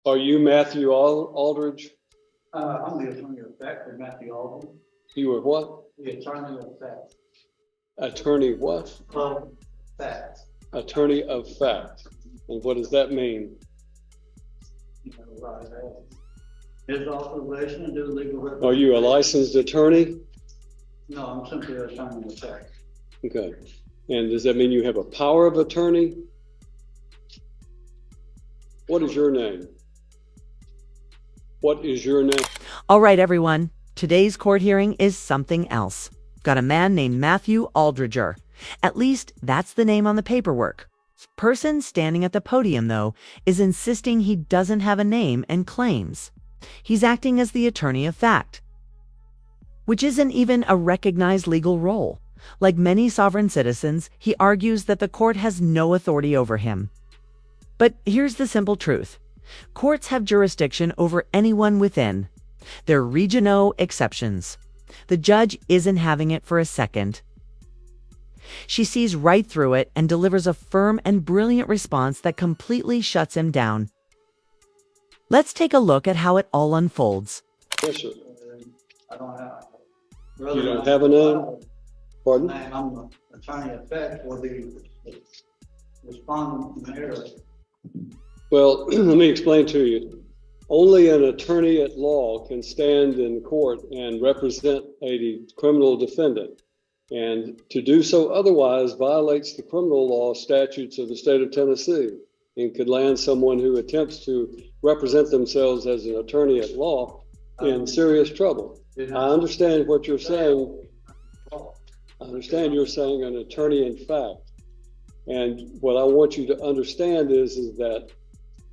Are you Matthew Aldridge? I'm the attorney of fact for Matthew Aldridge. You were what? The attorney of fact. Attorney what? Of fact. Attorney of fact. And what does that mean? You know, right. His authorization to do legal representation. Are you a licensed attorney? No, I'm simply an attorney of fact. Okay. And does that mean you have a power of attorney? What is your name? What is your name? All right, everyone. Today's court hearing is something else. Got a man named Matthew Aldridger. At least that's the name on the paperwork. Person standing at the podium, though, is insisting he doesn't have a name and claims he's acting as the attorney of fact, which isn't even a recognized legal role. Like many sovereign citizens, he argues that the court has no authority over him. But here's the simple truth. Courts have jurisdiction over anyone within. There are regional exceptions. The judge isn't having it for a second. She sees right through it and delivers a firm and brilliant response that completely shuts him down. Let's take a look at how it all unfolds. Yes, sir. I don't have. You don't have a name? Pardon? I'm the attorney of fact for the respondent mayor. Well, let me explain to you. Only an attorney at law can stand in court and represent a criminal defendant. And to do so otherwise violates the criminal law statutes of the state of Tennessee and could land someone who attempts to represent themselves as an attorney at law in serious trouble. I understand what you're saying. I understand you're saying an attorney in fact. And what I want you to understand is that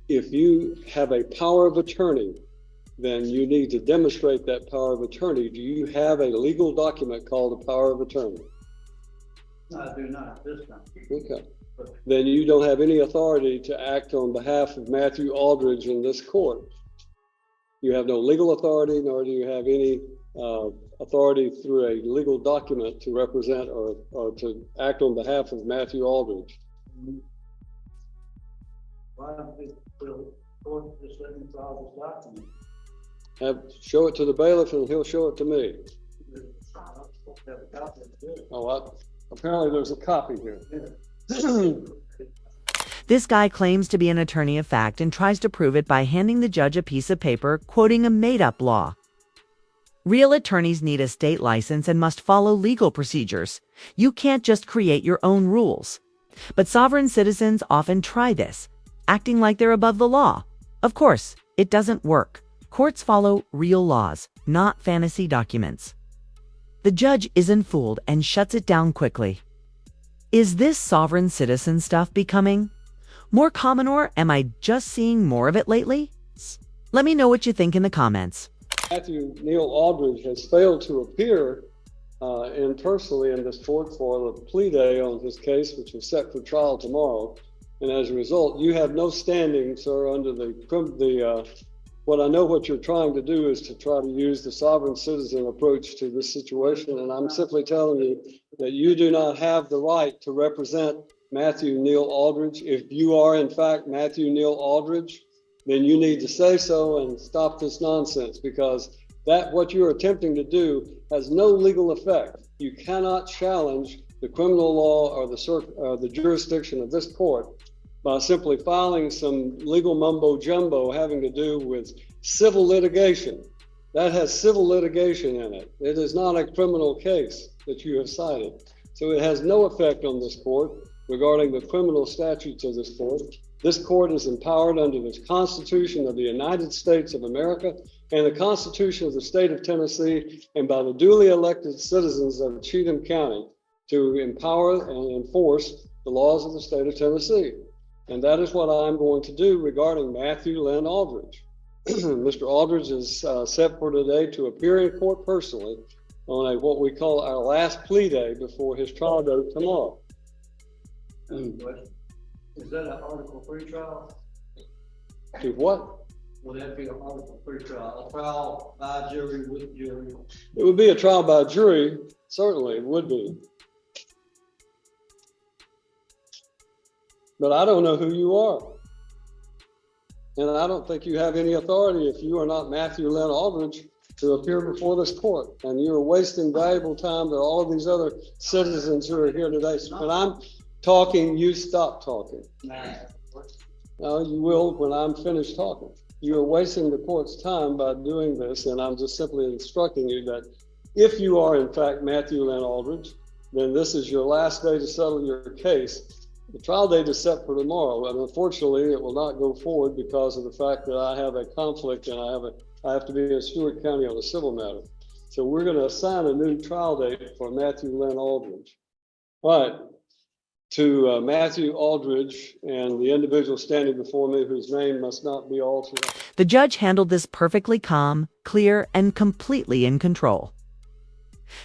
if you have a power of attorney, then you need to demonstrate that power of attorney. Do you have a legal document called a power of attorney? No, I do not at this time. Okay. Then you don't have any authority to act on behalf of Matthew Aldridge in this court. You have no legal authority, nor do you have any authority through a legal document to represent or to act on behalf of Matthew Aldridge. Why don't we court just let me file this document? Show it to the bailiff and he'll show it to me. Apparently there's a copy here. This guy claims to be an attorney of fact and tries to prove it by handing the judge a piece of paper quoting a made-up law. Real attorneys need a state license and must follow legal procedures. You can't just create your own rules. But sovereign citizens often try this, acting like they're above the law. Of course, it doesn't work. Courts follow real laws, not fantasy documents. The judge isn't fooled and shuts it down quickly. Is this sovereign citizen stuff becoming more common, or am I just seeing more of it lately? Let me know what you think in the comments. Matthew Neil Aldridge has failed to appear personally in this court for the plea day on his case, which is set for trial tomorrow. And as a result, you have no standing, sir, under what I know what you're trying to do is to try to use the sovereign citizen approach to this situation. And I'm simply telling you that you do not have the right to represent Matthew Neil Aldridge. If you are in fact Matthew Neil Aldridge, then you need to say so and stop this nonsense, because what you're attempting to do has no legal effect. You cannot challenge the criminal law or the jurisdiction of this court by simply filing some legal mumbo jumbo having to do with civil litigation. That has civil litigation in it. It is not a criminal case that you have cited. So it has no effect on this court regarding the criminal statutes of this court. This court is empowered under the Constitution of the United States of America and the Constitution of the state of Tennessee, and by the duly elected citizens of Cheatham County to empower and enforce the laws of the state of Tennessee. And that is what I'm going to do regarding Matthew Lynn Aldridge. Mr. Aldridge is set for today to appear in court personally on what we call our last plea day before his trial date tomorrow. Is that an Article 3 trial? To what? Will that be an Article 3 trial? A trial by jury with jury? It would be a trial by jury. Certainly it would be. But I don't know who you are. And I don't think you have any authority if you are not Matthew Lynn Aldridge to appear before this court. And you're wasting valuable time to all of these other citizens who are here today. So when I'm talking, you stop talking. No, you will when I'm finished talking. You are wasting the court's time by doing this, and I'm just simply instructing you that if you are in fact Matthew Lynn Aldridge, then this is your last day to settle your case. The trial date is set for tomorrow, and unfortunately, it will not go forward because of the fact that I have a conflict and I have to be in Stewart County on a civil matter. So we're going to assign a new trial date for Matthew Lynn Aldridge. All right. To Matthew Aldridge and the individual standing before me whose name must not be altered. The judge handled this perfectly calm, clear, and completely in control.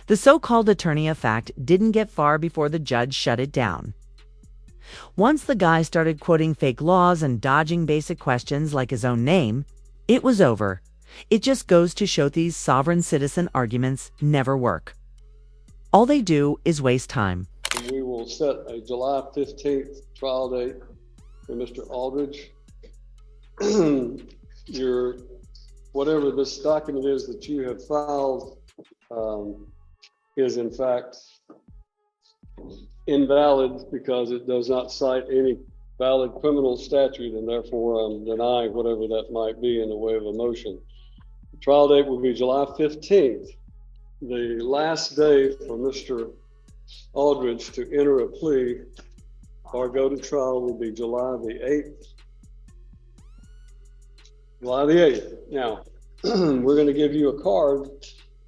The so-called attorney of fact didn't get far before the judge shut it down. Once the guy started quoting fake laws and dodging basic questions like his own name, it was over. It just goes to show these sovereign citizen arguments never work. All they do is waste time. We will set a July 15th trial date for Mr. Aldridge. Whatever this document is that you have filed is in fact invalid because it does not cite any valid criminal statute, and therefore I'm denying whatever that might be in the way of a motion. The trial date will be July 15th. The last day for Mr. Aldridge to enter a plea or go to trial will be July the 8th. July the 8th. Now, we're going to give you a card.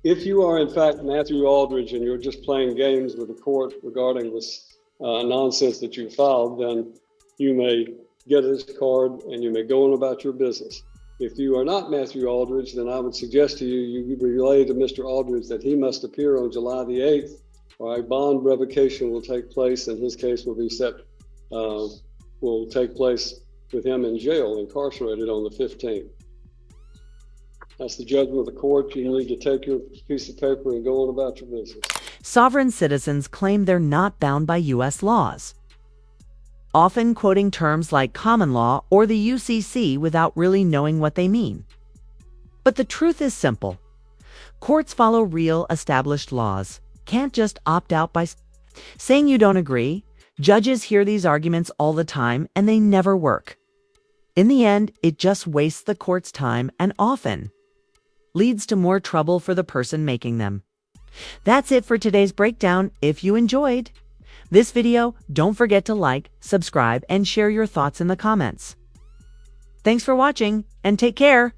If you are in fact Matthew Aldridge and you're just playing games with the court regarding this nonsense that you filed, then you may get this card and you may go on about your business. If you are not Matthew Aldridge, then I would suggest to you, you relay to Mr. Aldridge that he must appear on July the 8th, or a bond revocation will take place, and his case will be will take place with him in jail, incarcerated on the 15th. That's the judgment of the court. You need to take your piece of paper and go on about your business. Sovereign citizens claim they're not bound by U.S. laws, often quoting terms like common law or the UCC without really knowing what they mean. But the truth is simple. Courts follow real established laws. Can't just opt out by saying you don't agree. Judges hear these arguments all the time and they never work. In the end, it just wastes the court's time and often leads to more trouble for the person making them. That's it for today's breakdown. If you enjoyed this video, don't forget to like, subscribe, and share your thoughts in the comments. Thanks for watching and take care.